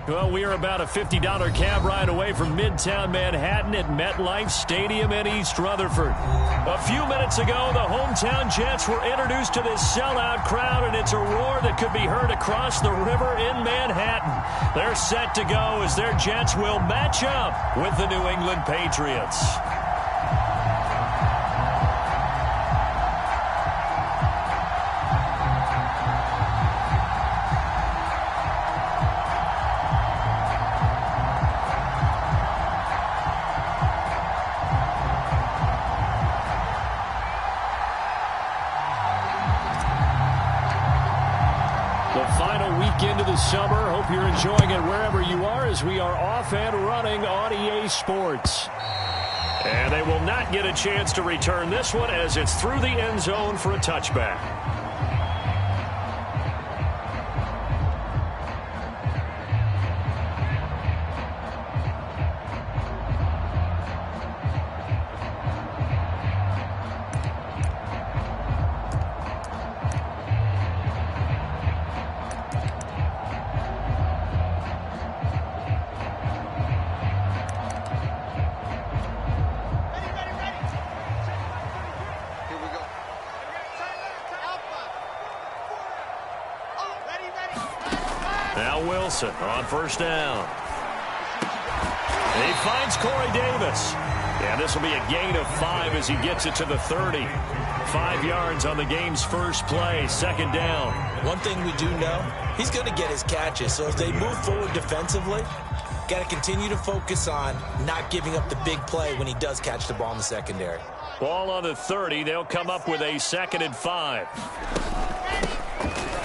Well, we are about a $50 cab ride away from Midtown Manhattan at MetLife Stadium in East Rutherford. A few minutes ago, the hometown Jets were introduced to this sellout crowd, and it's a roar that could be heard across the river in Manhattan. They're set to go as their Jets will match up with the New England Patriots. Into the summer. Hope you're enjoying it wherever you are as we are off and running on EA Sports. And they will not get a chance to return this one as it's through the end zone for a touchback. Now Wilson on first down. He finds Corey Davis. Yeah, this will be a gain of 5 as he gets it to the 30. 5 yards on the game's first play, second down. One thing we do know, he's going to get his catches. So as they move forward defensively, got to continue to focus on not giving up the big play when he does catch the ball in the secondary. Ball on the 30. They'll come up with a 2nd and 5.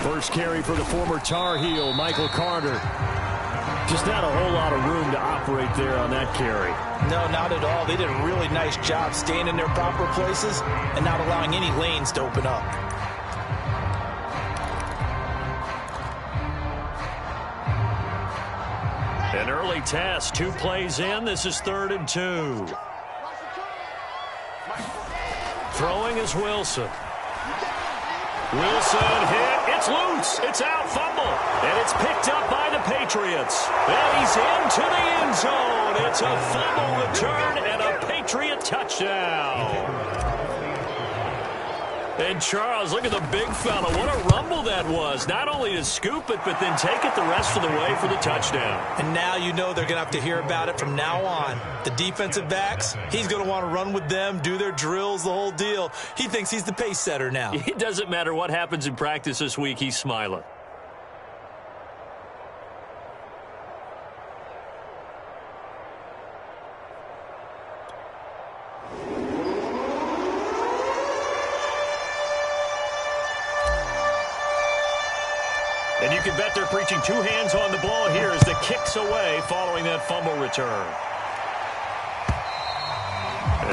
First carry for the former Tar Heel, Michael Carter. Just not a whole lot of room to operate there on that carry. No, not at all. They did a really nice job staying in their proper places and not allowing any lanes to open up. An early test, 2 plays in. This is 3rd and 2. Throwing is Wilson. Wilson hit. It's loose. It's out. Fumble. And it's picked up by the Patriots. And he's into the end zone. It's a fumble return and a Patriot touchdown. And Charles, look at the big fella. What a rumble that was. Not only to scoop it, but then take it the rest of the way for the touchdown. And now you know they're going to have to hear about it from now on. The defensive backs, he's going to want to run with them, do their drills, the whole deal. He thinks he's the pace setter now. It doesn't matter what happens in practice this week. He's smiling. And you can bet they're preaching 2 hands on the ball here as the kick's away following that fumble return.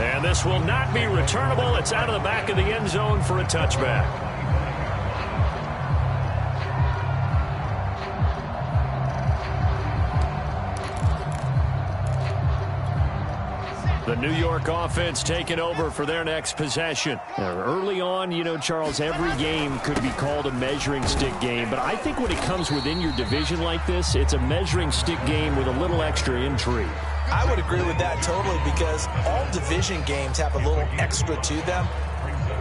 And this will not be returnable. It's out of the back of the end zone for a touchback. The New York offense taking over for their next possession. Early on, you know, Charles, every game could be called a measuring stick game. But I think when it comes within your division like this, it's a measuring stick game with a little extra intrigue. I would agree with that totally because all division games have a little extra to them.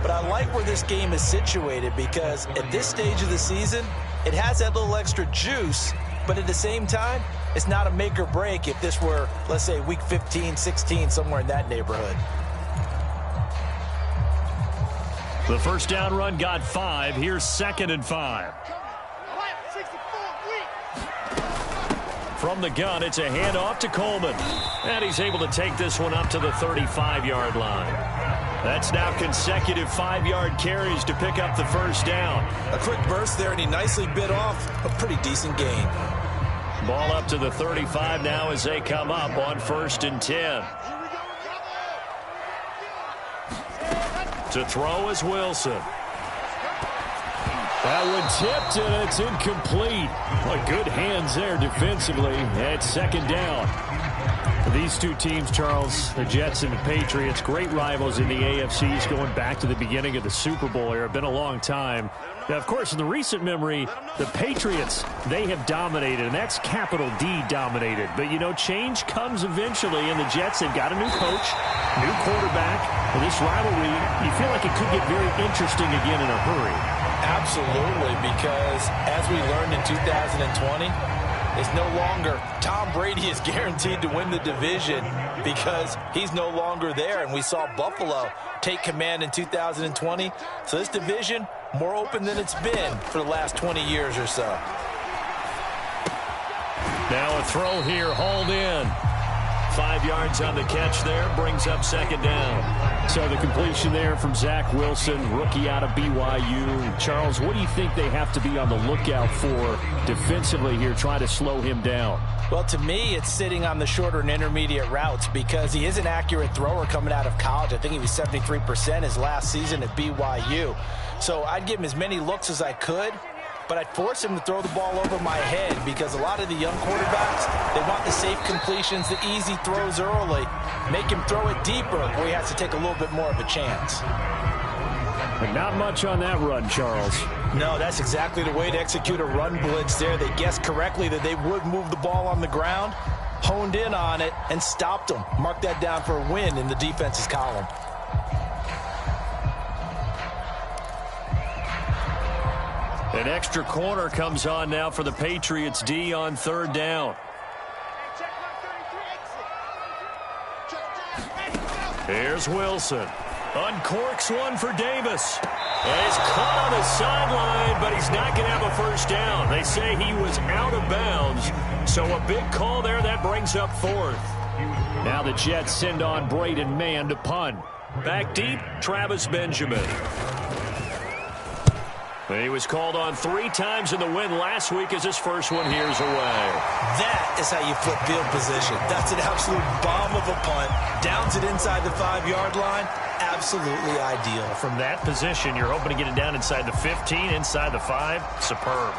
But I like where this game is situated because at this stage of the season, it has that little extra juice. But at the same time, it's not a make or break if this were, let's say, week 15, 16, somewhere in that neighborhood. The first down run got 5. Here's 2nd and 5. From the gun, it's a handoff to Coleman. And he's able to take this one up to the 35-yard line. That's now consecutive 5-yard carries to pick up the first down. A quick burst there, and he nicely bit off a pretty decent gain. Ball up to the 35 now as they come up on 1st and 10. To throw is Wilson. That one tipped, and it's incomplete. Well, good hands there defensively at 2nd down. These two teams, Charles, the Jets and the Patriots, great rivals in the AFCs going back to the beginning of the Super Bowl era. Been a long time. Now, of course, in the recent memory, the Patriots, they have dominated, and that's capital D dominated. But, you know, change comes eventually, and the Jets, they've got a new coach, new quarterback. And this rivalry, you feel like it could get very interesting again in a hurry. Absolutely, because as we learned in 2020, it's no longer Tom Brady is guaranteed to win the division because he's no longer there. And we saw Buffalo take command in 2020. So this division, more open than it's been for the last 20 years or so. Now a throw here, hauled in. 5 yards on the catch there, brings up second down. So the completion there from Zach Wilson, rookie out of BYU. Charles, what do you think they have to be on the lookout for defensively here, trying to slow him down? Well, to me, it's sitting on the shorter and intermediate routes because he is an accurate thrower coming out of college. I think he was 73% his last season at BYU. So I'd give him as many looks as I could, but I'd force him to throw the ball over my head because a lot of the young quarterbacks, they want the safe completions, the easy throws early, make him throw it deeper where he has to take a little bit more of a chance. But not much on that run, Charles. No, that's exactly the way to execute a run blitz there. They guessed correctly that they would move the ball on the ground, honed in on it, and stopped them. Mark that down for a win in the defense's column. An extra corner comes on now for the Patriots D on third down. Here's Wilson. Uncorks one for Davis. And he's caught on the sideline, but he's not going to have a first down. They say he was out of bounds. So a big call there that brings up fourth. Now the Jets send on Braden Mann to punt. Back deep, Travis Benjamin. He was called on 3 times in the win last week as his first one here's away. That is how you flip field position. That's an absolute bomb of a punt. Downs it inside the 5-yard line. Absolutely ideal. From that position, you're hoping to get it down inside the 15, inside the 5. Superb.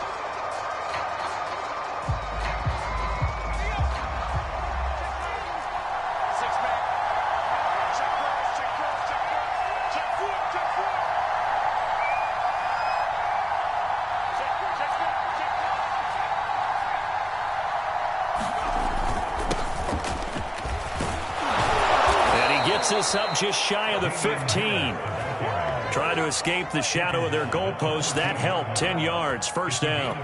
This up just shy of the 15. Trying to escape the shadow of their goalpost. That helped. 10 yards. First down.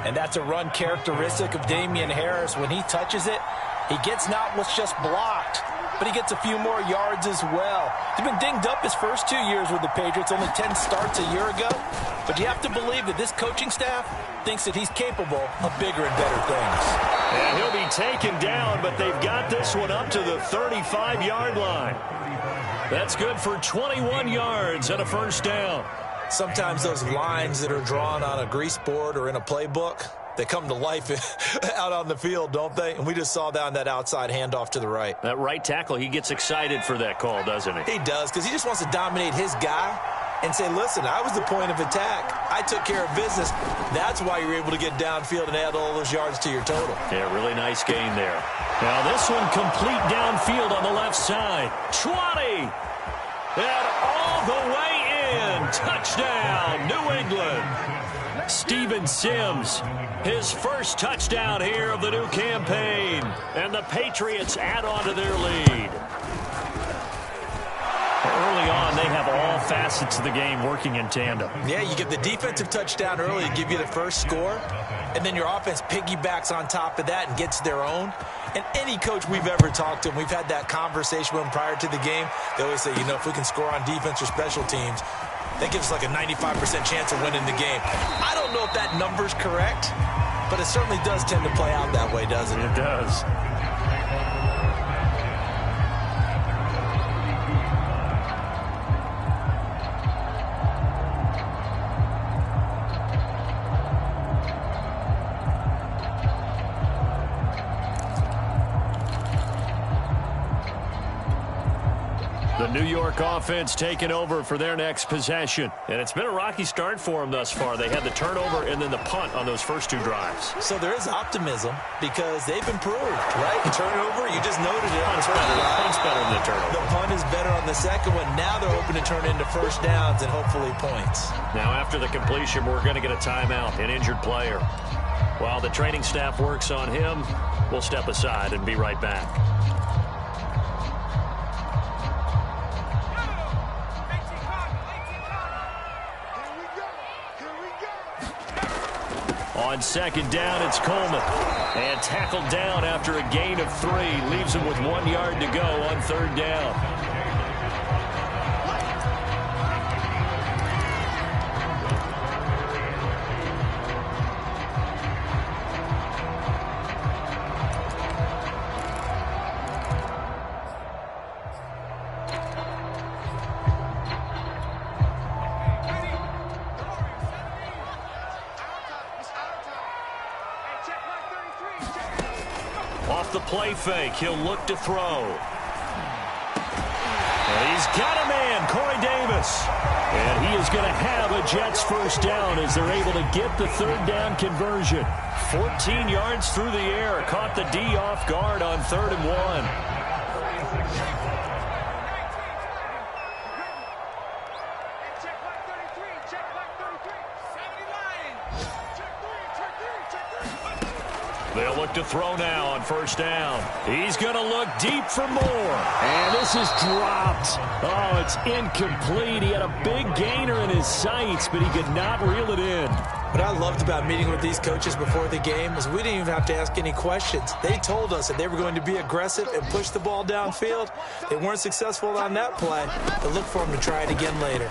And that's a run characteristic of Damian Harris. When he touches it, he gets not what's just blocked, but he gets a few more yards as well. He's been dinged up his first 2 years with the Patriots, only 10 starts a year ago. But you have to believe that this coaching staff thinks that he's capable of bigger and better things. And he'll be taken down, but they've got this one up to the 35-yard line. That's good for 21 yards and a first down. Sometimes those lines that are drawn on a grease board or in a playbook, they come to life out on the field, don't they? And we just saw that on that outside handoff to the right. That right tackle, he gets excited for that call, doesn't he? He does, because he just wants to dominate his guy and say, listen, I was the point of attack. I took care of business. That's why you're able to get downfield and add all those yards to your total. Yeah, really nice gain there. Now this one complete downfield on the left side. 20! And all the way in. Touchdown, New England. Steven Sims, his first touchdown here of the new campaign. And the Patriots add on to their lead. Early on, they have all facets of the game working in tandem. Yeah, you get the defensive touchdown early to give you the first score, and then your offense piggybacks on top of that and gets their own. And any coach we've ever talked to, and we've had that conversation with them prior to the game, they always say, you know, if we can score on defense or special teams, that gives us like a 95% chance of winning the game. I don't know if that number's correct, but it certainly does tend to play out that way, doesn't it? It does. The New York offense taking over for their next possession. And it's been a rocky start for them thus far. They had the turnover and then the punt on those first 2 drives. So there is optimism because they've improved, right? Turnover, you just noted it. Punt's better than the turnover. The punt is better on the second one. Now they're hoping to turn into first downs and hopefully points. Now after the completion, we're going to get a timeout, an injured player. While the training staff works on him, we'll step aside and be right back. On second down, it's Coleman. And tackled down after a gain of 3. Leaves him with 1 yard to go on third down. Off the play fake, he'll look to throw. And he's got a man, Corey Davis. And he is going to have a Jets first down as they're able to get the third down conversion. 14 yards through the air, caught the D off guard on 3rd and 1. They'll look to throw now on first down. He's going to look deep for more. And this is dropped. Oh, it's incomplete. He had a big gainer in his sights, but he could not reel it in. What I loved about meeting with these coaches before the game is we didn't even have to ask any questions. They told us that they were going to be aggressive and push the ball downfield. They weren't successful on that play, but look for them to try it again later.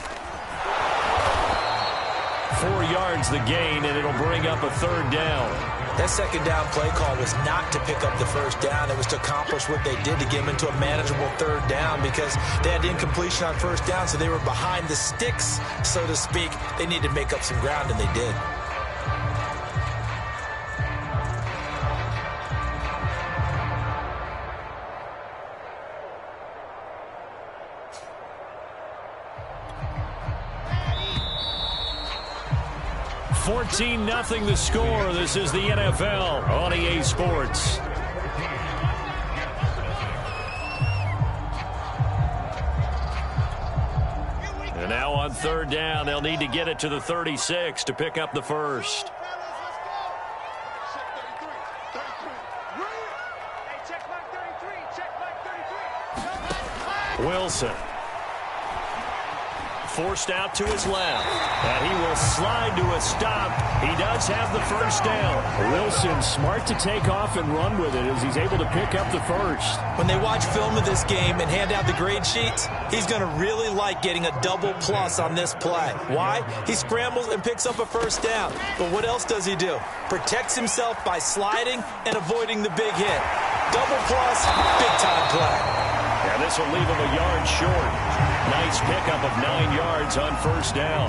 4 yards the gain, and it'll bring up a third down. That second down play call was not to pick up the first down. It was to accomplish what they did to get them into a manageable third down because they had incompletion on first down, so they were behind the sticks, so to speak. They needed to make up some ground, and they did. Nothing the score. This is the NFL on EA Sports. And now on third down, they'll need to get it to the 36 to pick up the first. Wilson. Forced out to his left. And he will slide to a stop. He does have the first down. Wilson smart to take off and run with it as he's able to pick up the first. When they watch film of this game and hand out the grade sheets, he's going to really like getting a double plus on this play. Why? He scrambles and picks up a first down. But what else does he do? Protects himself by sliding and avoiding the big hit. Double plus, big time play. And this will leave him a yard short. Nice pickup of 9 yards on first down.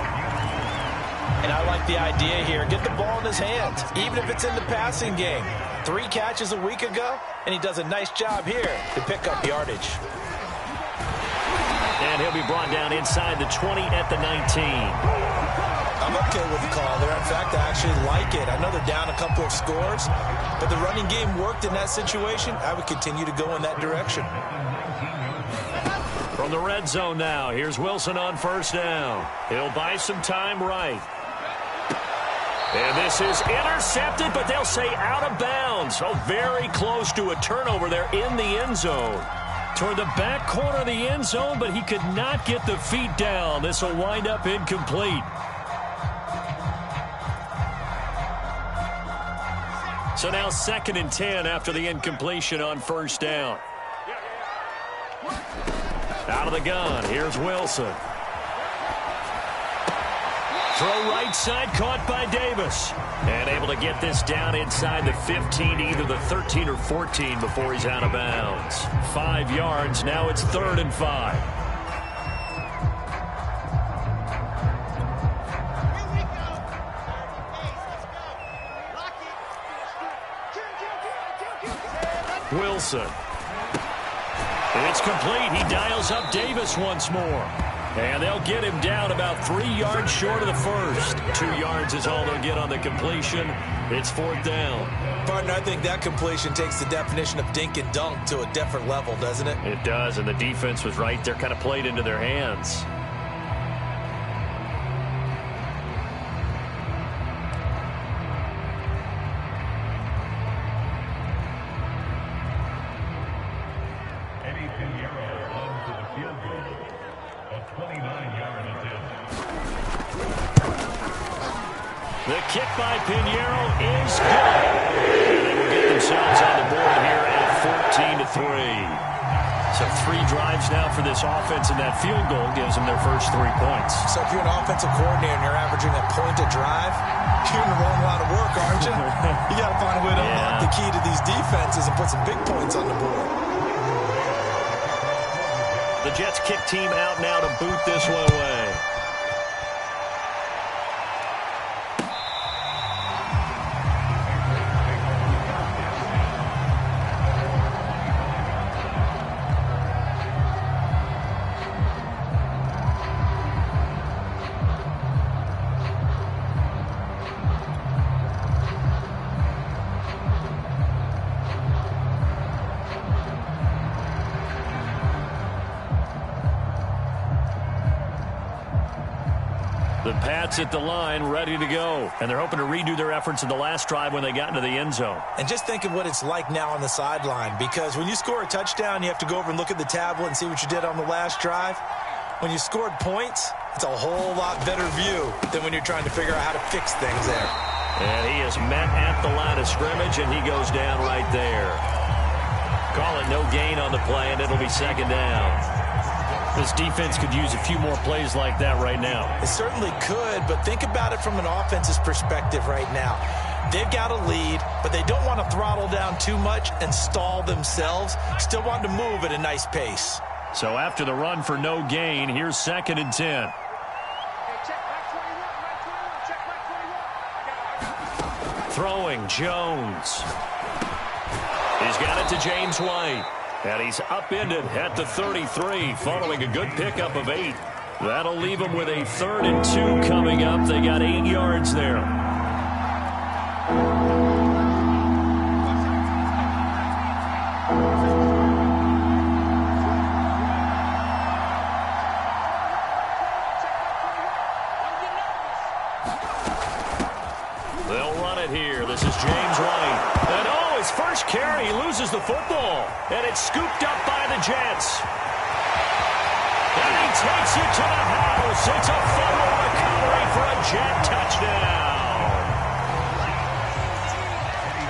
And I like the idea here. Get the ball in his hands, even if it's in the passing game. 3 catches a week ago, and he does a nice job here to pick up yardage. And he'll be brought down inside the 20 at the 19. I'm okay with the call there. In fact, I actually like it. I know they're down a couple of scores, but the running game worked in that situation. I would continue to go in that direction. From the red zone now, here's Wilson on first down. He'll buy some time right. And this is intercepted, but they'll say out of bounds. So very close to a turnover there in the end zone. Toward the back corner of the end zone, but he could not get the feet down. This will wind up incomplete. So now 2nd and 10 after the incompletion on first down. Out of the gun, here's Wilson. Throw right side, caught by Davis. And able to get this down inside the 15, either the 13 or 14 before he's out of bounds. 5 yards, now it's 3rd and 5. Wilson. It's complete. He dials up Davis once more. And they'll get him down about 3 yards short of the first. 2 yards is all they'll get on the completion. It's 4th down. Partner, I think that completion takes the definition of dink and dunk to a different level, doesn't it? It does, and the defense was right there, kind of played into their hands. The kick by Pinheiro is good. And they will get themselves on the board here at 14-3. So 3 drives now for this offense, and that field goal gives them their first 3 points. So if you're an offensive coordinator and you're averaging a point a drive, you're in the wrong line of work, aren't you? You got to find a way to unlock the key to these defenses and put some big points on the board. The Jets kick team out now to boot this one away. The Pats at the line, ready to go. And they're hoping to redo their efforts in the last drive when they got into the end zone. And just think of what it's like now on the sideline, because when you score a touchdown, you have to go over and look at the tablet and see what you did on the last drive. When you scored points, it's a whole lot better view than when you're trying to figure out how to fix things there. And he is met at the line of scrimmage, and he goes down right there. Call it no gain on the play, and it'll be 2nd down. This defense could use a few more plays like that right now. It certainly could, but think about it from an offense's perspective right now. They've got a lead, but they don't want to throttle down too much and stall themselves. Still want to move at a nice pace. So after the run for no gain, here's 2nd and 10. Throwing, Jones. He's got it to James White. And he's upended at the 33 following a good pickup of 8. That'll leave him with a 3rd and 2 coming up. They got 8 yards there. They'll run it here. This is James White. And his first carry, he loses the football. And it's scooped up by the Jets. And he takes it to the house. It's a fumble recovery for a Jet touchdown.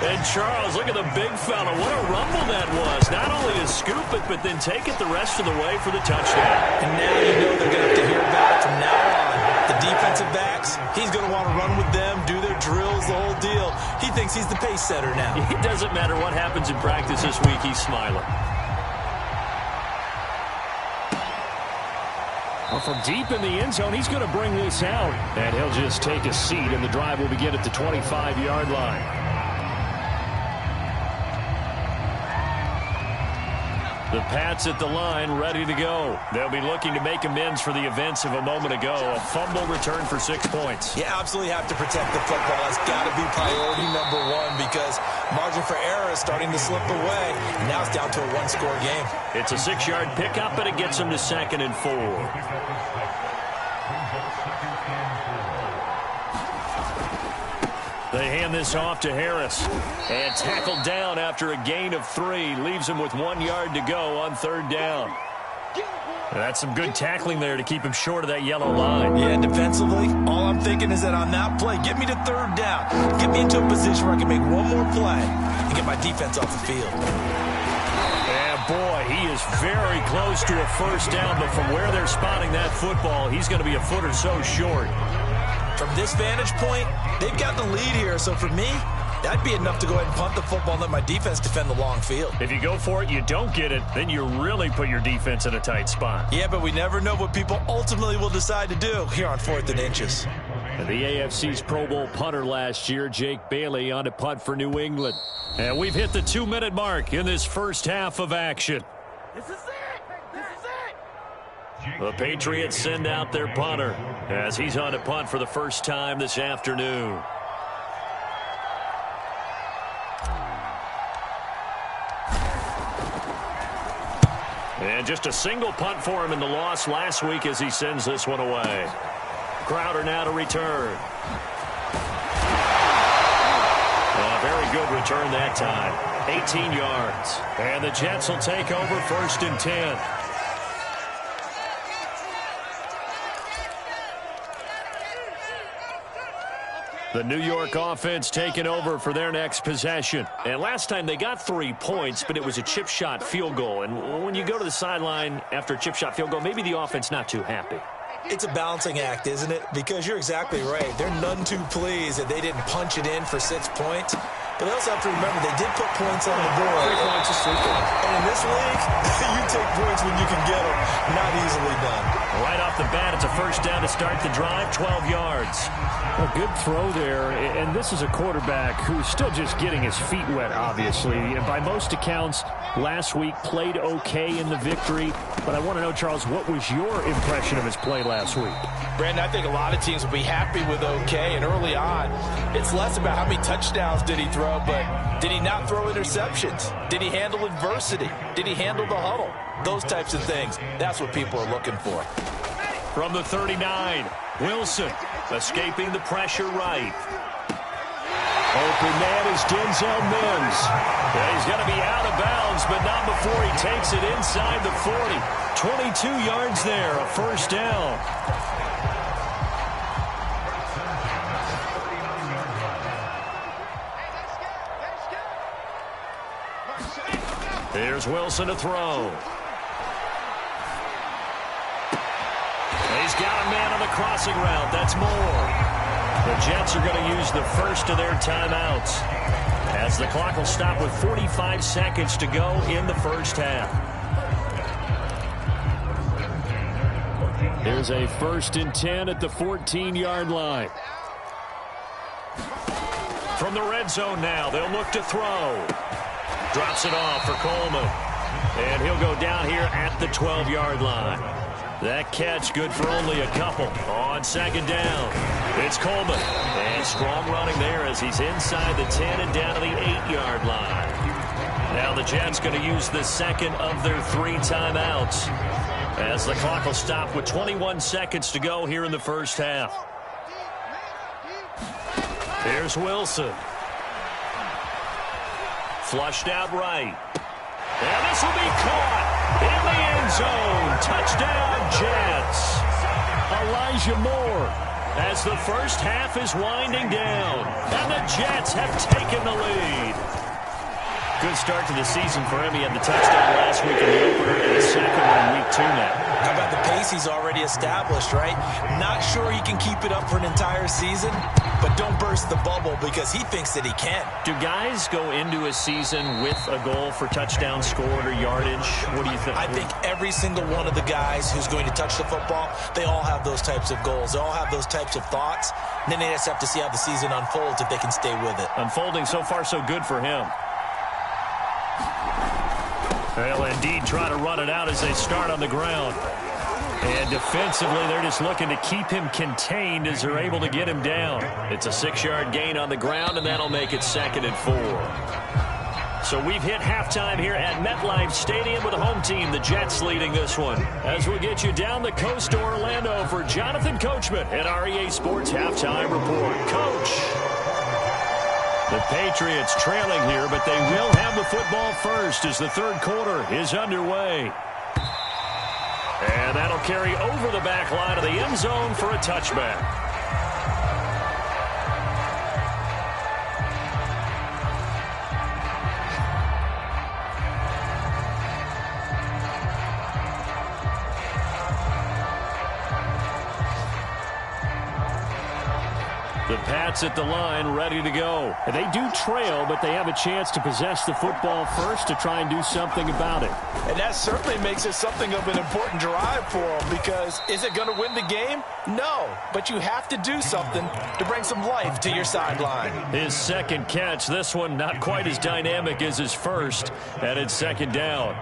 And Charles, look at the big fella. What a rumble that was. Not only to scoop it, but then take it the rest of the way for the touchdown. And now you know they're going to have to hear about it from now on. The defensive backs, he's going to want to run with them, do their drills, the whole deal. He thinks he's the pace setter now. It doesn't matter what happens in practice this week, he's smiling. Well, from deep in the end zone, he's going to bring this out. And he'll just take a seat, and the drive will begin at the 25-yard line. The Pats at the line, ready to go. They'll be looking to make amends for the events of a moment ago. A fumble return for 6 points. You absolutely have to protect the football. That's got to be priority number 1 because margin for error is starting to slip away. And now it's down to a 1-score game. It's a 6-yard pickup, and it gets them to 2nd and 4. They hand this off to Harris. And tackled down after a gain of 3. Leaves him with 1 yard to go on 3rd down. And that's some good tackling there to keep him short of that yellow line. Yeah, defensively, all I'm thinking is that on that play, get me to 3rd down. Get me into a position where I can make one more play and get my defense off the field. And boy, he is very close to a 1st down, but from where they're spotting that football, he's going to be a foot or so short. From this vantage point, they've got the lead here. So for me, that'd be enough to go ahead and punt the football and let my defense defend the long field. If you go for it, you don't get it, then you really put your defense in a tight spot. Yeah, but we never know what people ultimately will decide to do here on 4th and inches. And the AFC's Pro Bowl punter last year, Jake Bailey, on to punt for New England. And we've hit the 2-minute mark in this first half of action. This is it. The Patriots send out their punter as he's on to punt for the first time this afternoon. And just a single punt for him in the loss last week as he sends this one away. Crowder now to return. A very good return that time. 18 yards. And the Jets will take over 1st and 10. The New York offense taking over for their next possession. And last time they got 3 points, but it was a chip shot field goal. And when you go to the sideline after a chip shot field goal, maybe the offense not too happy. It's a balancing act, isn't it? Because you're exactly right. They're none too pleased that they didn't punch it in for 6 points. But they also have to remember they did put points on the board. 3 points is 3 points. And in this league, you take points when you can get them. Not easily done. Right off the bat, it's a first down to start the drive, 12 yards. A good throw there, and this is a quarterback who's still just getting his feet wet, obviously. And by most accounts, last week played okay in the victory. But I want to know, Charles, what was your impression of his play last week? Brandon, I think a lot of teams will be happy with okay, and early on, it's less about how many touchdowns did he throw, but did he not throw interceptions? Did he handle adversity? Did he handle the huddle? Those types of things, that's what people are looking for. From the 39, Wilson escaping the pressure right. Open man is Denzel Mims. Yeah, he's going to be out of bounds, but not before he takes it inside the 40. 22 yards there, a first down. Here's Wilson to throw. He's got a man on the crossing route. That's more. The Jets are going to use the first of their timeouts as the clock will stop with 45 seconds to go in the first half. Here's a 1st and 10 at the 14-yard line. From the red zone now, they'll look to throw. Drops it off for Coleman. And he'll go down here at the 12-yard line. That catch good for only a couple. On 2nd down, it's Coleman. And strong running there as he's inside the 10 and down to the 8-yard line. Now the Jets going to use the second of their 3 timeouts as the clock will stop with 21 seconds to go here in the first half. Here's Wilson. Flushed out right. And this will be caught in the end zone. Touchdown, Jets. Elijah Moore as the first half is winding down. And the Jets have taken the lead. Good start to the season for him. He had the touchdown last week in the opener and the second one in week 2 now. How about the pace he's already established, right? Not sure he can keep it up for an entire season, but don't burst the bubble because he thinks that he can. Do guys go into a season with a goal for touchdown scored or yardage? What do you think? I think every single one of the guys who's going to touch the football, they all have those types of goals. They all have those types of thoughts. And then they just have to see how the season unfolds if they can stay with it. Unfolding so far so good for him. They'll indeed try to run it out as they start on the ground. And defensively, they're just looking to keep him contained as they're able to get him down. It's a 6-yard gain on the ground, and that'll make it 2nd and 4. So we've hit halftime here at MetLife Stadium with the home team, the Jets, leading this one. As we'll get you down the coast to Orlando for Jonathan Coachman at REA Sports Halftime Report. Coach! The Patriots trailing here, but they will have the football first as the 3rd quarter is underway. And that'll carry over the back line of the end zone for a touchback. The Pats at the line, ready to go. They do trail, but they have a chance to possess the football first to try and do something about it. And that certainly makes it something of an important drive for them, because is it going to win the game? No, but you have to do something to bring some life to your sideline. His 2nd catch, this one not quite as dynamic as his first, and it's 2nd down.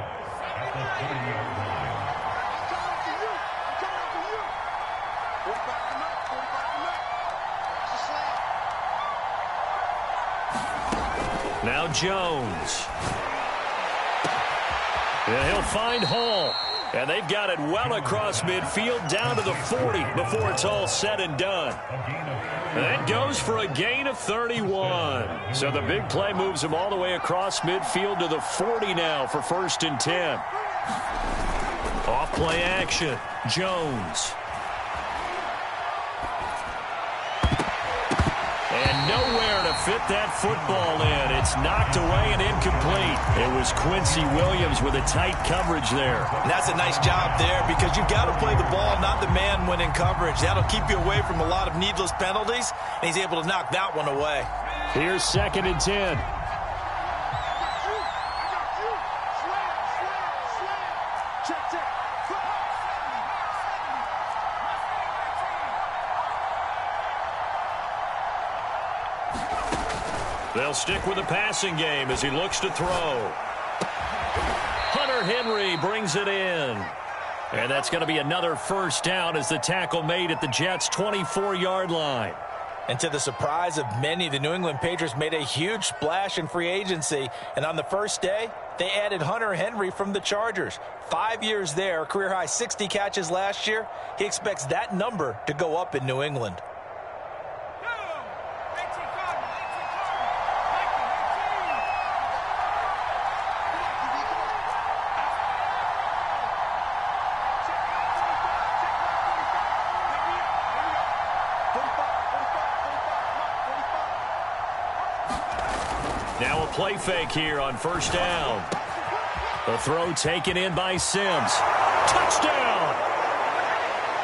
Now Jones. And he'll find Hall. And they've got it well across midfield down to the 40 before it's all said and done. And that goes for a gain of 31. So the big play moves him all the way across midfield to the 40 now for 1st and 10. Off play action. Jones. And nowhere to fit that football in. It's knocked away and incomplete. It was Quincy Williams with a tight coverage there. And that's a nice job there because you've got to play the ball, not the man when in coverage. That'll keep you away from a lot of needless penalties, and he's able to knock that one away. Here's 2nd and 10. They'll stick with the passing game as he looks to throw. Hunter Henry brings it in. And that's going to be another 1st down as the tackle made at the Jets' 24-yard line. And to the surprise of many, the New England Patriots made a huge splash in free agency. And on the first day, they added Hunter Henry from the Chargers. 5 years there, career-high 60 catches last year. He expects that number to go up in New England. Now a play fake here on 1st down. The throw taken in by Sims. Touchdown!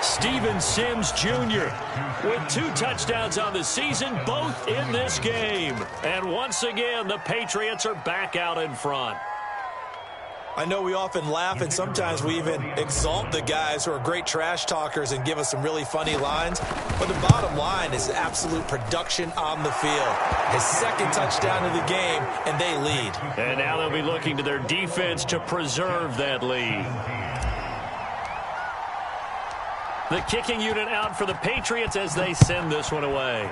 Steven Sims Jr. with 2 touchdowns on the season, both in this game. And once again, the Patriots are back out in front. I know we often laugh and sometimes we even exalt the guys who are great trash talkers and give us some really funny lines. But the bottom line is absolute production on the field. His 2nd touchdown of the game, and they lead. And now they'll be looking to their defense to preserve that lead. The kicking unit out for the Patriots as they send this one away.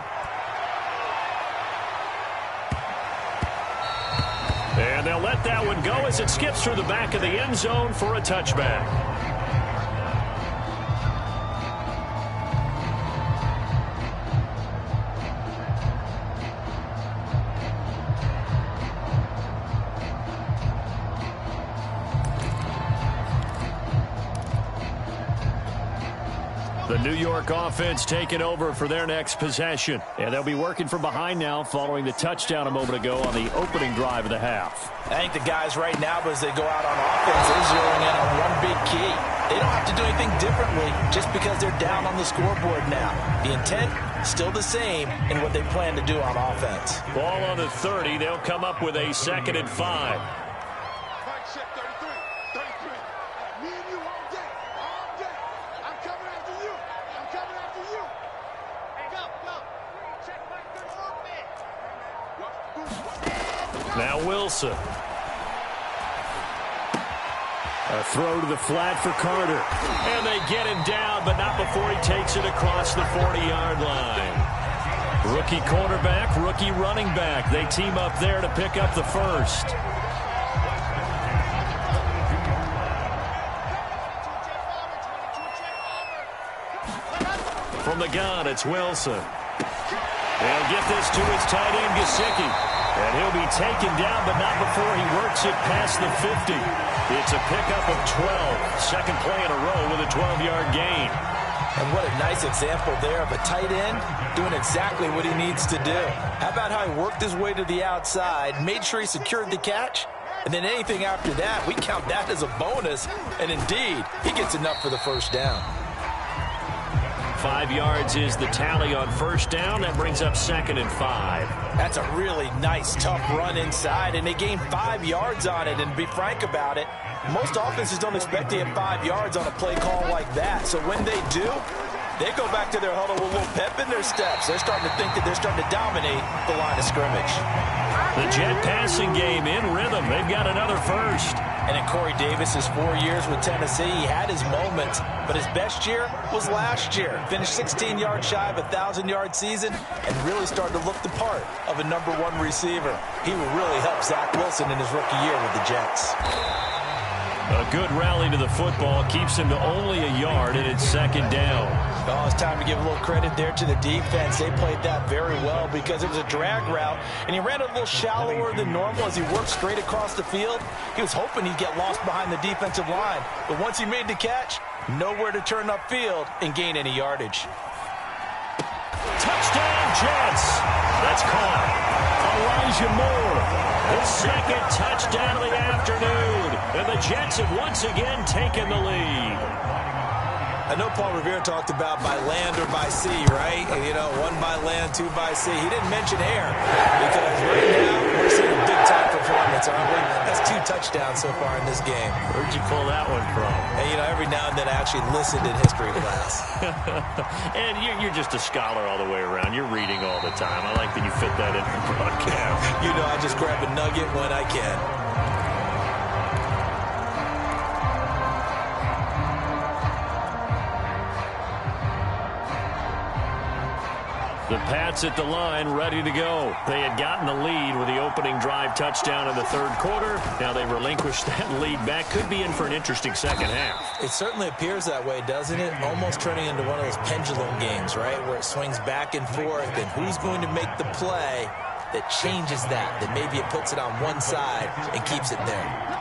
And they'll let that one go as it skips through the back of the end zone for a touchback. The New York offense taking over for their next possession. And they'll be working from behind now following the touchdown a moment ago on the opening drive of the half. I think the guys right now, as they go out on offense, they're zeroing in on one big key. They don't have to do anything differently just because they're down on the scoreboard now. The intent, still the same in what they plan to do on offense. Ball on the 30. They'll come up with a 2nd and 5. Now Wilson. A throw to the flat for Carter. And they get him down, but not before he takes it across the 40-yard line. Rookie quarterback, rookie running back. They team up there to pick up the 1st. From the gun, it's Wilson. They'll get this to his tight end, Gesicki. And he'll be taken down, but not before he works it past the 50. It's a pickup of 12. Second play in a row with a 12-yard gain. And what a nice example there of a tight end doing exactly what he needs to do. How about how he worked his way to the outside, made sure he secured the catch, and then anything after that, we count that as a bonus. And indeed, he gets enough for the 1st down. 5 yards is the tally on 1st down. That brings up 2nd and 5. That's a really nice, tough run inside, and they gained 5 yards on it. And to be frank about it, most offenses don't expect to get 5 yards on a play call like that. So when they do, They go back to their huddle with a little pep in their steps. They're starting to think that they're starting to dominate the line of scrimmage. The Jet passing game in rhythm. They've got another first. And in Corey Davis's 4 years with Tennessee, he had his moments, but his best year was last year. Finished 16 yards shy of a 1,000-yard season and really started to look the part of a #1 receiver. He will really help Zach Wilson in his rookie year with the Jets. A good rally to the football keeps him to only a yard, and it's second down. Oh, it's time to give a little credit there to the defense. They played that very well because it was a drag route, and he ran a little shallower than normal as he worked straight across the field. He was hoping he'd get lost behind the defensive line, but once he made the catch, nowhere to turn upfield and gain any yardage. Touchdown, Jets. That's caught. Elijah Moore, his second touchdown of the afternoon. And the Jets have once again taken the lead. I know Paul Revere talked about by land or by sea, right? You know, 1 by land, 2 by sea. He didn't mention air because right now we're seeing a big-time performance, aren't we? That's 2 touchdowns so far in this game. Where'd you pull that one from? And, you know, every now and then I actually listened in history class. And you're just a scholar all the way around. You're reading all the time. I like that you fit that in your broadcast. You know, I just grab a nugget when I can. The Pats at the line, ready to go. They had gotten the lead with the opening drive touchdown in the third quarter. Now they relinquished that lead back. Could be in for an interesting second half. It certainly appears that way, doesn't it? Almost turning into one of those pendulum games, right? Where it swings back and forth, and who's going to make the play that changes that maybe it puts it on one side and keeps it there.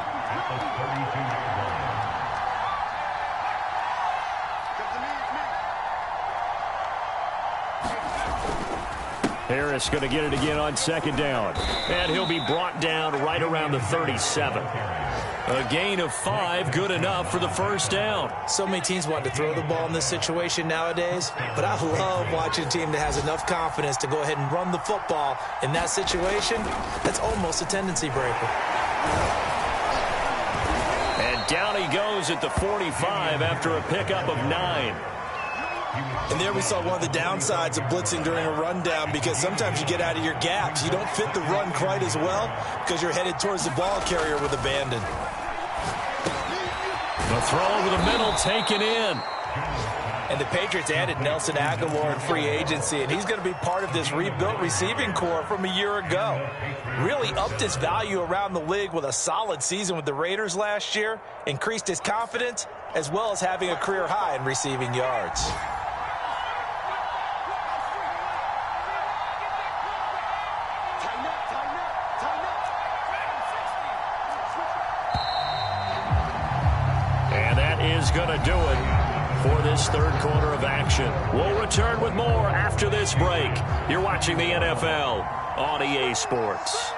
Harris going to get it again on second down. And he'll be brought down right around the 37. A gain of 5, good enough for the first down. So many teams want to throw the ball in this situation nowadays, but I love watching a team that has enough confidence to go ahead and run the football in that situation. That's almost a tendency breaker. And down he goes at the 45 after a pickup of 9. And there we saw one of the downsides of blitzing during a rundown because sometimes you get out of your gaps. You don't fit the run quite as well because you're headed towards the ball carrier with abandon. The throw over the middle taken in. And the Patriots added Nelson Aguilar in free agency, and he's going to be part of this rebuilt receiving core from a year ago. Really upped his value around the league with a solid season with the Raiders last year, increased his confidence, as well as having a career high in receiving yards. Is going to do it for this third quarter of action. We'll return with more after this break. You're watching the NFL on EA Sports.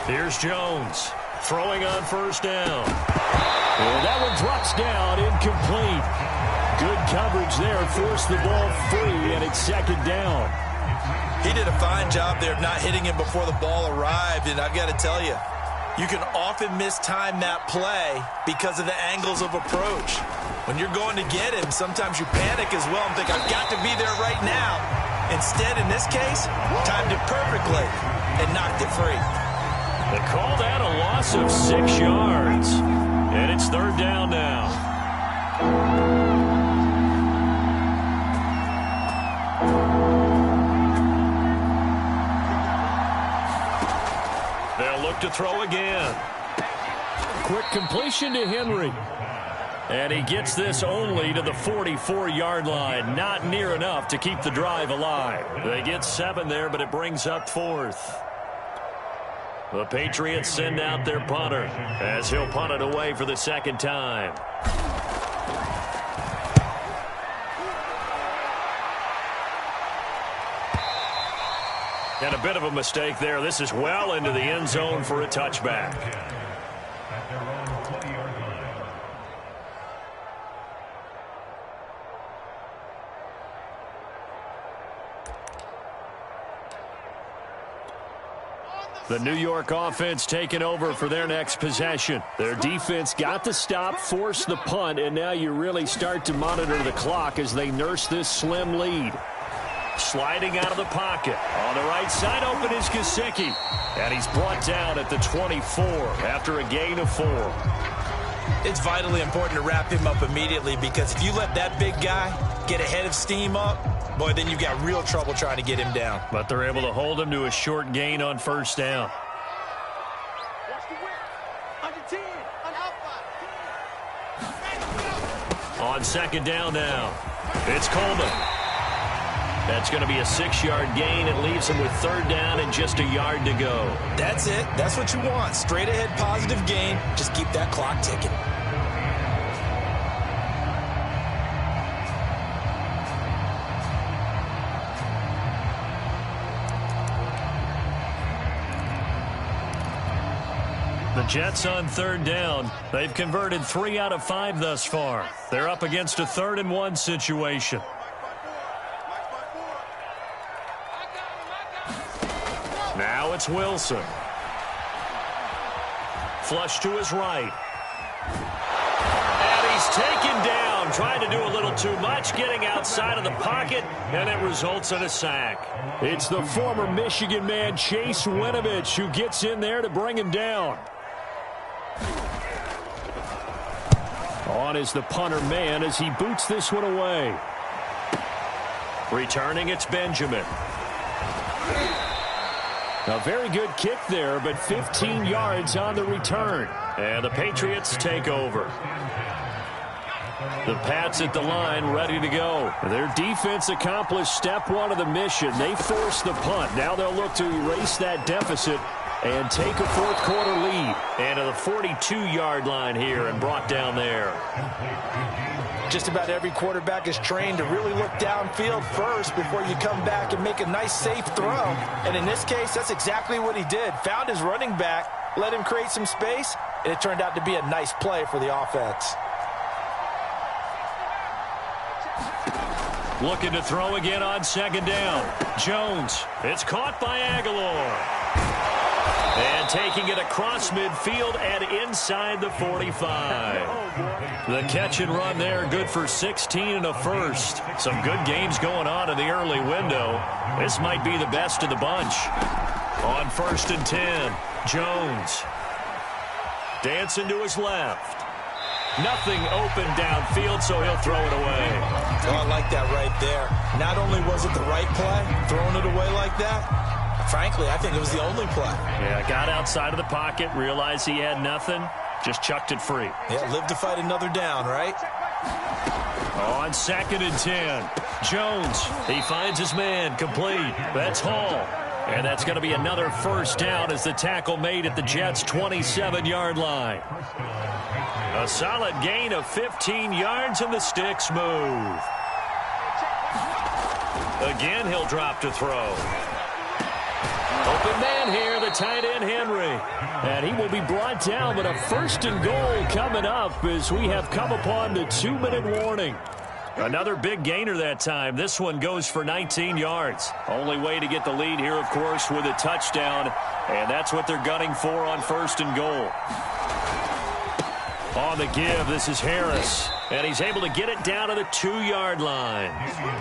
Here's Jones throwing on first down. And that one drops down, incomplete. Good coverage there, forced the ball free, and it's second down. He did a fine job there of not hitting him before the ball arrived, and I've got to tell you, you can often mistime that play because of the angles of approach. When you're going to get him, sometimes you panic as well and think, I've got to be there right now. Instead, in this case, timed it perfectly and knocked it free. They call that a loss of 6 yards. And it's third down now. They'll look to throw again. Quick completion to Henry. And he gets this only to the 44-yard line. Not near enough to keep the drive alive. They get 7 there, but it brings up 4th. The Patriots send out their punter as he'll punt it away for the second time. And a bit of a mistake there. This is well into the end zone for a touchback. The New York offense taking over for their next possession. Their defense got the stop, forced the punt, and now you really start to monitor the clock as they nurse this slim lead. Sliding out of the pocket. On the right side, open is Gesicki. And he's brought down at the 24 after a gain of 4. It's vitally important to wrap him up immediately, because if you let that big guy get ahead of steam up, boy, then you've got real trouble trying to get him down. But they're able to hold him to a short gain on first down. On second down now, it's Coleman. That's going to be a 6-yard gain. It leaves him with third down and just a yard to go. That's it. That's what you want. Straight ahead positive gain. Just keep that clock ticking. The Jets on third down. They've converted 3 out of 5 thus far. They're up against a 3rd and 1 situation. Now it's Wilson. Flush to his right. And he's taken down, trying to do a little too much, getting outside of the pocket, and it results in a sack. It's the former Michigan man, Chase Winovich, who gets in there to bring him down. On is the punter man as he boots this one away. Returning, it's Benjamin. A very good kick there, but 15 yards on the return. And the Patriots take over. The Pats at the line, ready to go. Their defense accomplished step 1 of the mission. They forced the punt. Now they'll look to erase that deficit and take a fourth-quarter lead. And to the 42-yard line here and brought down there. Just about every quarterback is trained to really look downfield first before you come back and make a nice, safe throw. And in this case, that's exactly what he did. Found his running back, let him create some space, and it turned out to be a nice play for the offense. Looking to throw again on second down. Jones. It's caught by Aguilar. And taking it across midfield and inside the 45. The catch and run there, good for 16 and a first. Some good games going on in the early window. This might be the best of the bunch. On 1st and 10, Jones. Dancing to his left. Nothing open downfield, so he'll throw it away. Oh, I like that right there. Not only was it the right play, throwing it away like that, frankly, I think it was the only play. Yeah, got outside of the pocket, realized he had nothing, just chucked it free. Yeah, live to fight another down, right? On 2nd and 10, Jones, he finds his man, complete. That's Hall. And that's going to be another first down as the tackle made at the Jets' 27-yard line. A solid gain of 15 yards, and the sticks move. Again, he'll drop to throw. Open man here, the tight end, Henry. And he will be brought down, but a 1st and goal coming up as we have come upon the 2-minute warning. Another big gainer that time. This one goes for 19 yards. Only way to get the lead here, of course, with a touchdown. And that's what they're gunning for on 1st and goal. On the give, this is Harris. And he's able to get it down to the 2-yard line.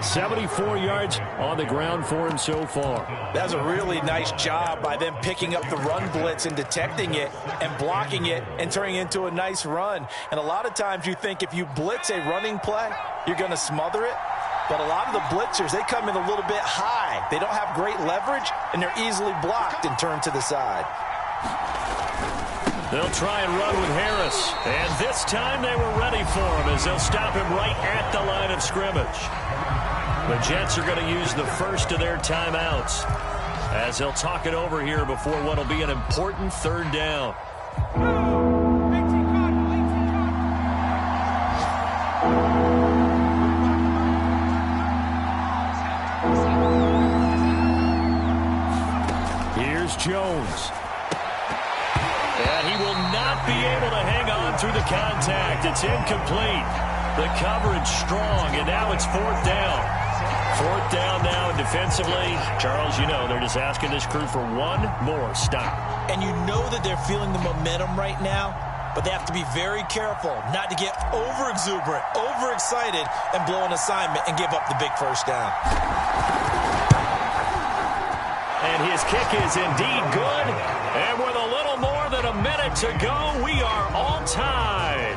74 yards on the ground for him so far. That's a really nice job by them picking up the run blitz and detecting it and blocking it and turning it into a nice run. And a lot of times you think if you blitz a running play, you're going to smother it. But a lot of the blitzers, they come in a little bit high. They don't have great leverage, and they're easily blocked and turned to the side. They'll try and run with Harris. And this time they were ready for him as they'll stop him right at the line of scrimmage. The Jets are going to use the first of their timeouts as they'll talk it over here before what will be an important 3rd down. Here's Jones. And he will not be able to hang on through the contact. It's incomplete. The coverage strong, and now it's 4th down. 4th down now, and defensively, Charles, you know, they're just asking this crew for one more stop. And you know that they're feeling the momentum right now, but they have to be very careful not to get over-exuberant, over-excited, and blow an assignment and give up the big first down. And his kick is indeed good. And with a little more than a minute to go, we are all tied.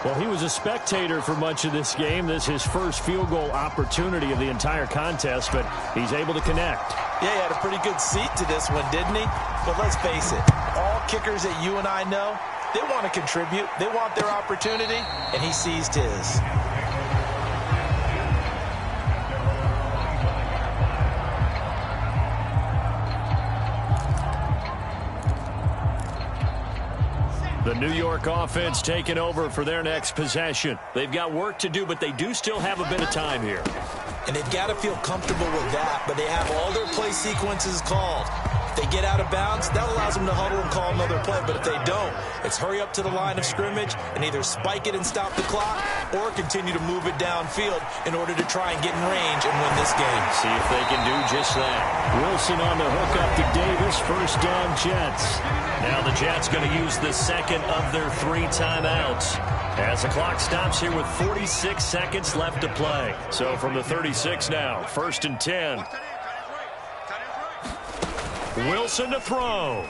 Well, he was a spectator for much of this game. This is his first field goal opportunity of the entire contest, but he's able to connect. Yeah, he had a pretty good seat to this one, didn't he? But let's face it, all kickers that you and I know, they want to contribute. They want their opportunity, and he seized his. The New York offense taking over for their next possession. They've got work to do, but they do still have a bit of time here. And they've got to feel comfortable with that, but they have all their play sequences called. If they get out of bounds, that allows them to huddle and call another play. But if they don't, it's hurry up to the line of scrimmage and either spike it and stop the clock or continue to move it downfield in order to try and get in range and win this game. See if they can do just that. Wilson on the hook up to Davis. First down, Jets. Now the Jets going to use the second of their 3 timeouts as the clock stops here with 46 seconds left to play. So from the 36 now, 1st and 10. Wilson to throw.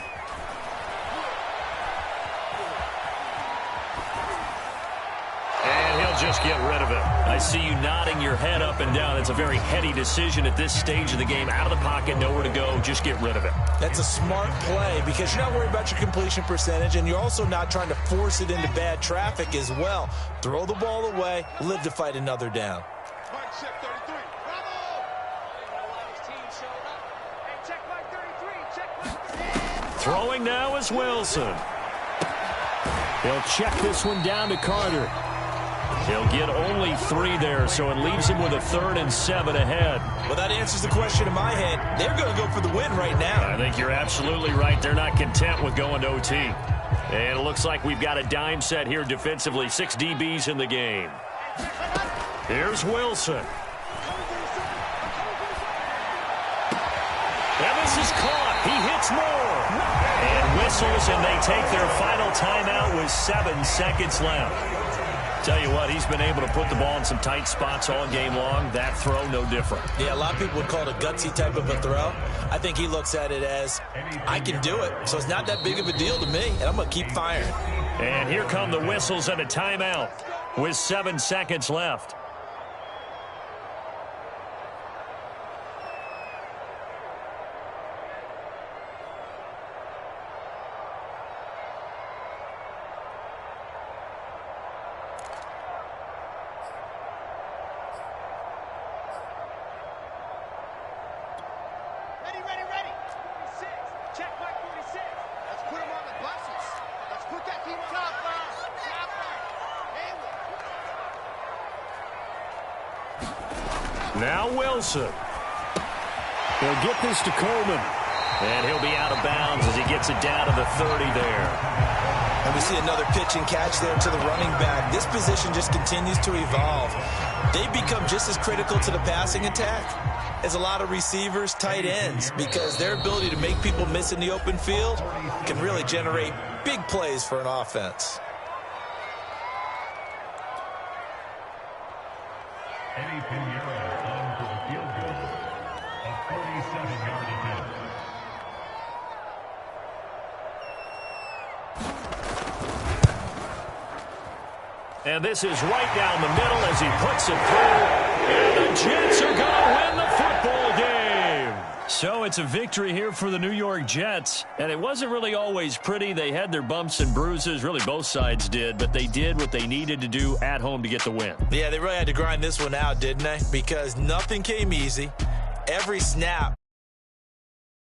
And he'll just get rid of it. I see you nodding your head up and down. It's a very heady decision at this stage of the game. Out of the pocket, nowhere to go. Just get rid of it. That's a smart play because you're not worried about your completion percentage, and you're also not trying to force it into bad traffic as well. Throw the ball away, live to fight another down. Throwing now is Wilson. He'll check this one down to Carter. He'll get only 3 there, so it leaves him with a 3rd and 7 ahead. Well, that answers the question in my head. They're going to go for the win right now. I think you're absolutely right. They're not content with going to OT. And it looks like we've got a dime set here defensively. 6 DBs in the game. Here's Wilson. And this is caught. He hits more. And whistles, and they take their final timeout with 7 seconds left. Tell you what, he's been able to put the ball in some tight spots all game long. That throw, no different. Yeah, a lot of people would call it a gutsy type of a throw. I think he looks at it as, I can do it, so it's not that big of a deal to me, and I'm going to keep firing. And here come the whistles and a timeout with 7 seconds left. Now Wilson. He'll get this to Coleman. And he'll be out of bounds as he gets it down to the 30 there. And we see another pitch and catch there to the running back. This position just continues to evolve. They've become just as critical to the passing attack as a lot of receivers, tight ends, because their ability to make people miss in the open field can really generate big plays for an offense. Eddie Pinheiro on for the field goal, a 47-yard attempt. And this is right down the middle as he puts it through. And the Jets are going to win the football game. So it's a victory here for the New York Jets. And it wasn't really always pretty. They had their bumps and bruises. Really, both sides did. But they did what they needed to do at home to get the win. Yeah, they really had to grind this one out, didn't they? Because nothing came easy. Every snap